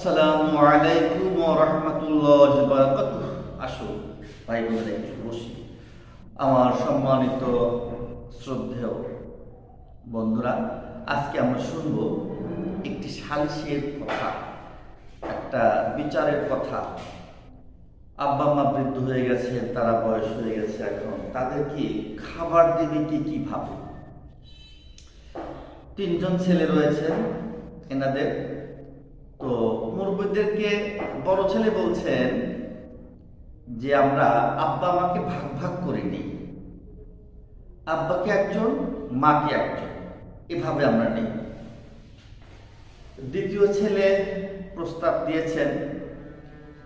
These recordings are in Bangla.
আসসালামু আলাইকুম ওয়া রাহমাতুল্লাহি ওয়া বারাকাতুহু। আসো ভাই বোনেরা, একটু বসি। আমার সম্মানিত শ্রদ্ধেয় বন্ধুরা, আজকে আমরা শুনব একটি সালিশের কথা, একটা বিচারের কথা। আব্বা মা বৃদ্ধ হয়ে গেছে, তারা বয়স হয়ে গেছে, এখন তাদেরকে খাবার দেবে কিভাবে। তিনজন ছেলে রয়েছেন এনাদের। তো মুরব্বীদেরকে বড় ছেলে বলছেন যে আমরা আব্বা মাকে ভাগ ভাগ করে নিই, আব্বাকে একজন মাকে একজন, এভাবে আমরা নিই। দ্বিতীয় ছেলে প্রস্তাব দিয়েছেন,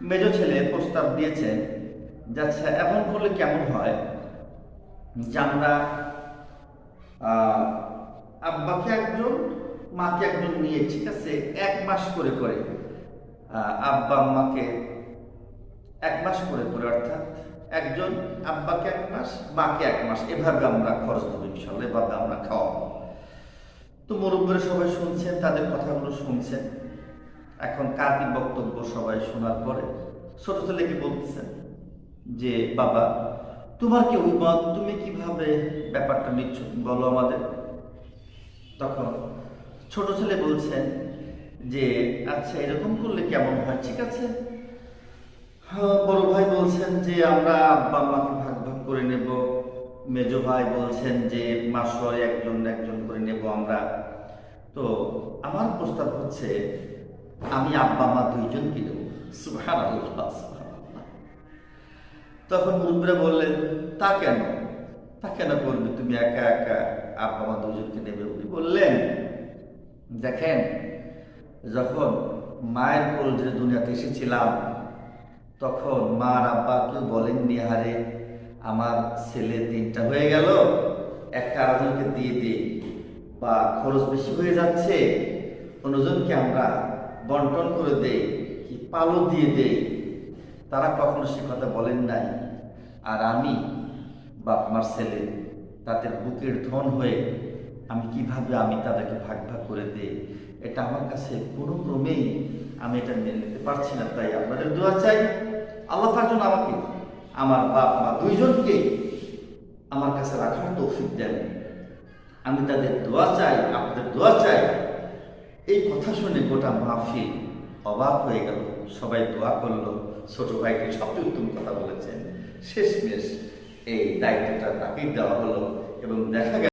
মেজ ছেলে প্রস্তাব দিয়েছেন যে আচ্ছা এমন করলে কেমন হয় যে আমরা আব্বাকে একজন মাকে একজন নিয়ে, ঠিক আছে, 1 মাস করে করে আব্বা আম্মাকে 1 মাস করে করে, অর্থাৎ একজন আব্বাকে 1 মাস, মাকে 1 মাস, এভাবে আমরা খরচ দেবো ইনশাল্লাহ, এভাবে আমরা খাওয়াবো। তো মুরব্বীরা সবাই শুনছেন, তাদের কথাগুলো শুনছেন। এখন কার কি বক্তব্য সবাই শোনার পরে ছোট ছেলেকে বলতেছেন যে বাবা, তোমার কি অভিমত, তুমি কিভাবে ব্যাপারটা নিচ্ছ বলো আমাদের। তখন ছোট ছেলে বলছেন যে আচ্ছা এরকম করলে কেমন হয়, ঠিক আছে। হ্যাঁ, বড় ভাই বলছেন যে আমরা আব্বা আম্মাকে ভাগ ভাগ করে নেব। মেজ ভাই বলছেন যে মাসোয়ারি একজন একজন করে নেব আমরা। তো আমার প্রস্তাব হচ্ছে আমি আব্বা মা দুইজনকে দেব। সুবহানাল্লাহ, সুবহানাল্লাহ। তখন মুরব্বীরা বললেন তা কেন, তা কেন করবে, তুমি একা একা আব্বা মা দুজনকে নেবে। উনি বললেন দেখেন, যখন মায়ের কোল যে দুনিয়াতে এসেছিলাম তখন মা আর আব্বা কেউ বলেননি হারে আমার ছেলে 3টা হয়ে গেল, একটা আরেকজনকে দিয়ে দিই, বা খরচ বেশি হয়ে যাচ্ছে অন্যজনকে আমরা বন্টন করে দেই, কি পালও দিয়ে দেই। তারা কখনো সে কথা বলেন নাই। আর আমি বাপ মার ছেলে, তাদের বুকের ধন হয়ে আমি কিভাবে আমি তাদেরকে ভাগ ভাগ করে দেই, এটা আমার কাছে কোনো ক্রমেই আমি এটা মেনে নিতে পারছি না। তাই আপনাদের দোয়া চাই, আল্লাহ তার জন্য আমাকে আমার বাপ মা দুইজনকে আমার কাছে রাখার তৌফিক দেন। আমি তাদের দোয়া চাই, আপনাদের দোয়া চাই। এই কথা শুনে গোটা মাহফিল অবাক হয়ে গেল, সবাই দোয়া করলো। ছোট ভাইকে সবচেয়ে উত্তম কথা বলেছেন, শেষমেশ এই দায়িত্বটা তাকেই দেওয়া হলো এবং দেখা গেল